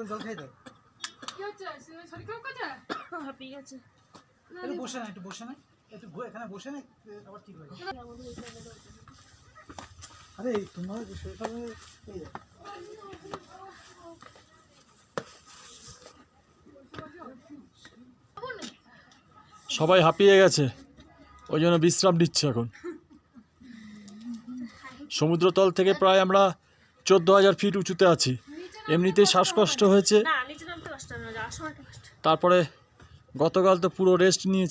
জল খাই দাও। বসে না, একটু বসে না, একটু এখানে বসে না, আবার ঠিক হয়ে যাবে। আরে তোমার সবাই হাঁপিয়ে গেছে, ওই জন্য বিশ্রাম নিচ্ছে এখন। সমুদ্রতল থেকে প্রায় আমরা 14,000 ফিট উঁচুতে আছি। এমনিতেই শ্বাসকষ্ট হয়েছে, তারপরে গতকাল তো পুরো রেস্ট নিয়েছি।